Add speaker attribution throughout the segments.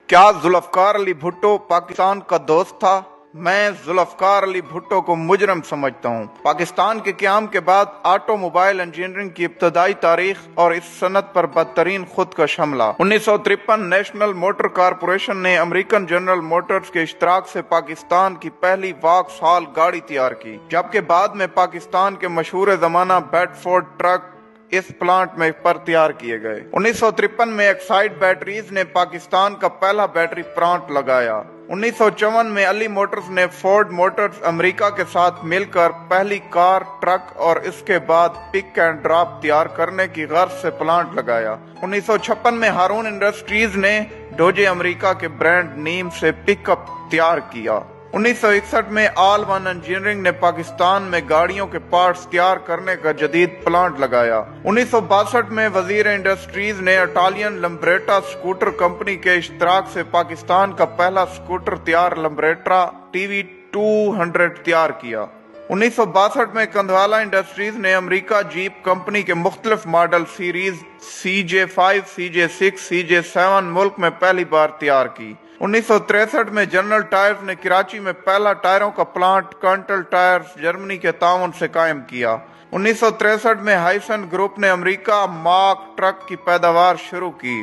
Speaker 1: क्या जुल्फकार अली भुट्टो पाकिस्तान का दोस्त था? मैं जुल्फकार अली भुट्टो को मुजरम समझता हूँ। पाकिस्तान के क़याम के बाद ऑटोमोबाइल इंजीनियरिंग की इब्तदाई तारीख और इस सनत पर बदतरीन खुदकश हमला। 1953 नेशनल मोटर कारपोरेशन ने अमेरिकन जनरल मोटर्स के इश्तराक से पाकिस्तान की पहली वॉक्सहॉल गाड़ी तैयार की, जबकि बाद में पाकिस्तान के मशहूर जमाना बेडफोर्ड ट्रक इस प्लांट में पर तैयार किए गए। 1953 में एक्साइड बैटरीज ने पाकिस्तान का पहला बैटरी प्लांट लगाया। 1954 में अली मोटर्स ने फोर्ड मोटर्स अमेरिका के साथ मिलकर पहली कार, ट्रक और इसके बाद पिक एंड ड्रॉप तैयार करने की गर्ज से प्लांट लगाया। 1956 में हारून इंडस्ट्रीज ने डोजे अमेरिका के ब्रांड नीम से पिकअप तैयार किया। 1961 में ऑल वन इंजीनियरिंग ने पाकिस्तान में गाड़ियों के पार्ट्स तैयार करने का जदीद प्लांट लगाया। 1962 में वजीर इंडस्ट्रीज ने इटालियन लम्ब्रेटा स्कूटर कंपनी के इश्तराक से पाकिस्तान का पहला स्कूटर तैयार लम्ब्रेटा TV200 तैयार किया। 1962 में कंधवाला इंडस्ट्रीज ने अमेरिका जीप कंपनी के मुख्तलिफ model series CJ5, CJ6, CJ7 मुल्क में पहली बार तैयार की। 1963 में जनरल टायर्स ने कराची में पहला टायरों का प्लांट कंटल टायर्स जर्मनी के ताउन से कायम किया। 1963 में हाइसन ग्रुप ने अमेरिका मार्क ट्रक की पैदावार शुरू की।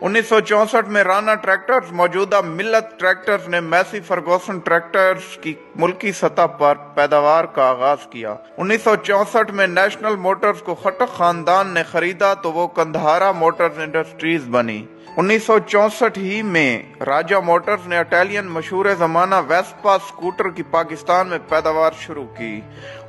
Speaker 1: 1964 में राना ट्रैक्टर्स मौजूदा मिल्लत ट्रैक्टर्स ने मैसी फर्गूसन ट्रैक्टर्स की मुल्की सतह पर पैदावार का आगाज किया। 1964 में नेशनल मोटर्स को खट्टक खानदान ने खरीदा तो वो कंधारा मोटर्स इंडस्ट्रीज बनी। 1964 ही में राजा मोटर्स ने इटालियन मशहूर जमाना वेस्पा स्कूटर की पाकिस्तान में पैदावार शुरू की।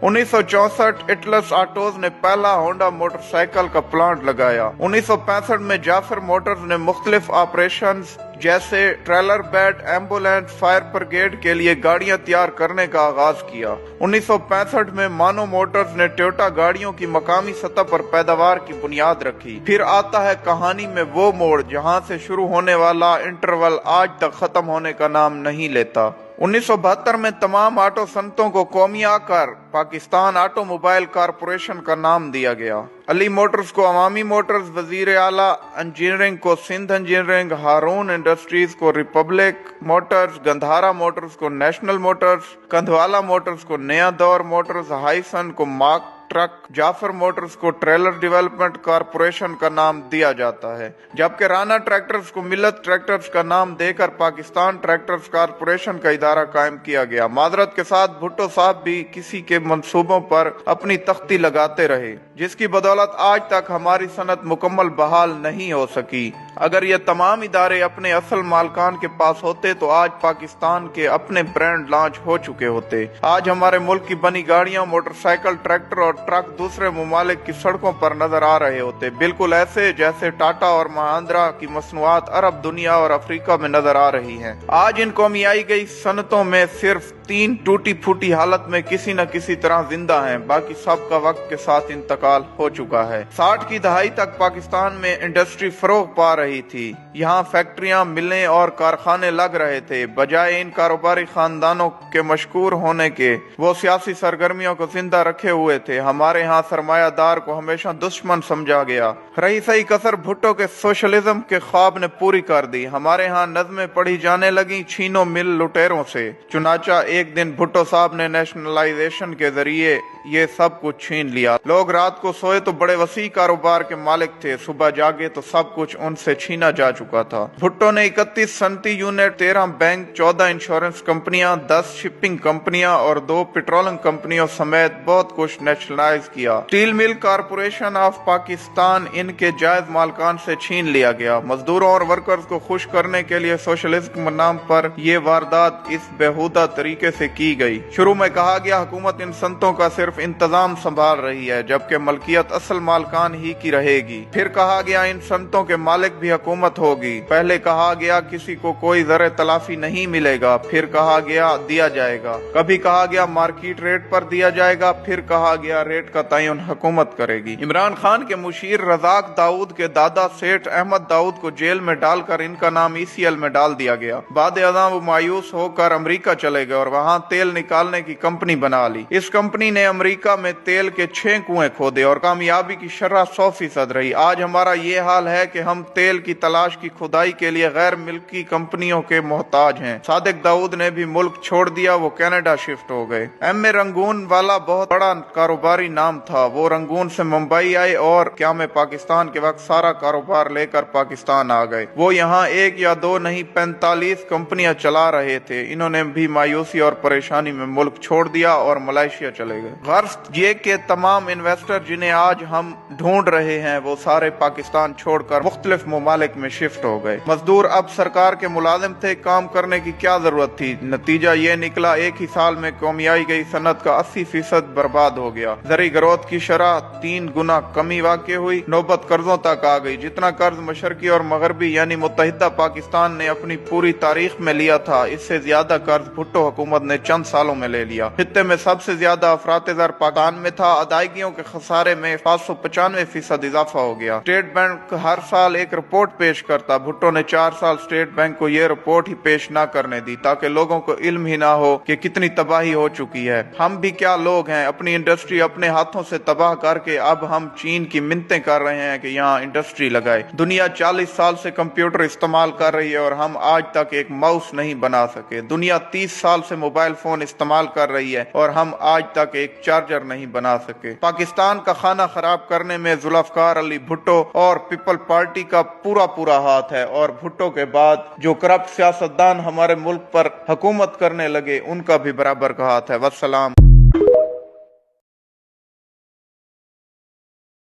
Speaker 1: 1964 इटलस ऑटोज ने पहला होंडा मोटरसाइकिल का प्लांट लगाया। 1965 में जाफर मोटर्स ने मुख्तलिफ ऑपरेशंस जैसे trailer bed, ambulance, fire brigade के लिए गाड़ियां तैयार करने का आगाज किया। 1965 में मानो मोटर्स ने टोयोटा गाड़ियों की मकामी सतह पर पैदावार की बुनियाद रखी। फिर आता है कहानी में वो मोड़ जहां से शुरू होने वाला इंटरवल आज तक खत्म होने का नाम नहीं लेता। 1972 में तमाम ऑटो सनतों को कौमिया कर पाकिस्तान ऑटोमोबाइल कारपोरेशन का नाम दिया गया। अली मोटर्स को अवामी मोटर्स, वजीर आला इंजीनियरिंग को सिंध इंजीनियरिंग, हारून इंडस्ट्रीज को रिपब्लिक मोटर्स, गंधारा मोटर्स को नेशनल मोटर्स, कंधवाला मोटर्स को नया दौर मोटर्स, हाइसन को मार्क ट्रक, जाफर मोटर्स को ट्रेलर डेवलपमेंट कारपोरेशन का नाम दिया जाता है, जबकि राना ट्रैक्टर्स को मिल्लत ट्रैक्टर्स का नाम देकर पाकिस्तान ट्रैक्टर्स कारपोरेशन का इदारा कायम किया गया। माजरत के साथ भुट्टो साहब भी किसी के मंसूबों पर अपनी तख्ती लगाते रहे, जिसकी बदौलत आज तक हमारी सनत मुकम्मल बहाल नहीं हो सकी। अगर ये तमाम इदारे अपने असल मालकान के पास होते तो आज पाकिस्तान के अपने ब्रांड लॉन्च हो चुके होते। आज हमारे मुल्क की बनी गाड़ियां, मोटरसाइकिल, ट्रैक्टर और ट्रक दूसरे ममालिक की सड़कों पर नजर आ रहे होते, बिल्कुल ऐसे जैसे टाटा और महिंद्रा की मसनूआत अरब दुनिया और अफ्रीका में नजर आ रही हैं। आज इन कौमियाई गई सनतों में सिर्फ 3 टूटी फूटी हालत में किसी न किसी तरह जिंदा हैं, बाकी सब का वक्त के साथ इंतकाल हो चुका है। 60 की दहाई तक पाकिस्तान में इंडस्ट्री फरोग पा रही थी। यहाँ फैक्ट्रियां, मिलें और कारखाने लग रहे थे। बजाय इन कारोबारी खानदानों के मशकूर होने के, वो सियासी सरगर्मियों को जिंदा रखे हुए थे। हमारे यहाँ सरमायादार को हमेशा दुश्मन समझा गया। रही सही कसर भुट्टो के सोशलिज्म के ख्वाब ने पूरी कर दी। हमारे यहाँ नज़में पढ़ी जाने लगी छीनो मिल लुटेरों से। चुनाचा एक दिन भुट्टो साहब ने नेशनलाइजेशन के जरिए ये सब कुछ छीन लिया। लोग रात को सोए तो बड़े वसी कारोबार के मालिक थे, सुबह जागे तो सब कुछ उनसे छीना जा चुका था। भुट्टो ने 31 सनती यूनिट, 13 बैंक, 14 इंश्योरेंस कंपनियां, 10 शिपिंग कंपनियां और 2 पेट्रोलियम कंपनियों समेत बहुत कुछ नेशनलाइज किया। Steel mill corporation of Pakistan इनके जायज मालकान से छीन लिया गया। मजदूरों और वर्कर्स को खुश करने के लिए सोशलिज्म के नाम पर यह वारदात इस बेहुदा तरीके से की गई। शुरू में कहा गया हुकूमत इन संतों का सिर्फ इंतजाम संभाल रही है, जबकि मलकियत असल मालकान ही की रहेगी। फिर कहा गया इन संतों के मालिक भी हुकूमत होगी। पहले कहा गया किसी को कोई जरे तलाफी नहीं मिलेगा, फिर कहा गया दिया जाएगा। कभी कहा गया मार्केट रेट पर दिया जाएगा, फिर कहा गया रेट का तयन हुकूमत करेगी। इमरान खान के मुशीर रजाक दाऊद के दादा सेठ अहमद दाऊद को जेल में डालकर इनका नाम ECL में डाल दिया गया। बाद अज़ां वो मायूस होकर अमेरिका चले गए और वहाँ तेल निकालने की कंपनी बना ली। इस कंपनी ने अमेरिका में तेल के 6 कुएं खोदे और कामयाबी की शरह 100% रही। आज हमारा ये हाल है कि हम तेल تیل کی تلاش کی کھدائی کے لیے غیر ملکی کمپنیوں کے محتاج ہیں۔ صادق داؤد نے بھی ملک چھوڑ دیا، وہ کینیڈا شفٹ ہو گئے۔ ایم اے رنگون والا بہت بڑا کاروباری نام تھا، وہ رنگون سے ممبئی آئے اور قیام پاکستان کے وقت سارا کاروبار لے کر پاکستان آ گئے۔ وہ یہاں ایک یا دو نہیں 45 کمپنیاں چلا رہے تھے۔ انہوں نے بھی مایوسی اور پریشانی میں ملک چھوڑ دیا اور ملائیشیا چلے گئے۔ غرض یہ کہ تمام انویسٹر جنہیں آج ہم ڈھونڈ رہے ہیں وہ سارے پاکستان چھوڑ کر مختلف ممالک میں شفٹ ہو گئے۔ مزدور اب سرکار کے ملازم تھے، کام کرنے کی کیا ضرورت تھی؟ نتیجہ یہ نکلا ایک ہی سال میں قومیائی گئی صنعت کا 80% برباد ہو گیا۔ زرعی گروتھ کی شرح 3 گنا کمی واقع ہوئی، نوبت قرضوں تک آ گئی۔ جتنا قرض مشرقی اور مغربی یعنی متحدہ پاکستان نے اپنی پوری تاریخ میں لیا تھا، اس سے زیادہ قرض بھٹو حکومت نے چند سالوں میں لے لیا۔ خطے میں سب سے زیادہ افراط زر پاکستان میں تھا، ادائیگیوں کے خسارے میں 595% اضافہ ہو گیا۔ اسٹیٹ بینک ہر سال ایک رپورٹ پیش کرتا، بھٹو نے 4 سال اسٹیٹ بینک کو یہ رپورٹ ہی پیش نہ کرنے دی تاکہ لوگوں کو علم ہی نہ ہو کہ کتنی تباہی ہو چکی ہے۔ ہم بھی کیا لوگ ہیں، اپنی انڈسٹری اپنے ہاتھوں سے تباہ کر کے اب ہم چین کی منتیں کر رہے ہیں کہ یہاں انڈسٹری لگائے۔ دنیا 40 سال سے کمپیوٹر استعمال کر رہی ہے اور ہم آج تک ایک ماؤس نہیں بنا سکے۔ دنیا 30 سال سے موبائل فون استعمال کر رہی ہے اور ہم آج تک ایک چارجر نہیں بنا سکے۔ پاکستان کا کھانا خراب کرنے میں ذوالفقار علی بھٹو اور پیپل پارٹی کا پورا ہاتھ ہے، اور بھٹو کے بعد جو کرپٹ سیاستدان ہمارے ملک پر حکومت کرنے لگے ان کا بھی برابر کا ہاتھ ہے۔ والسلام۔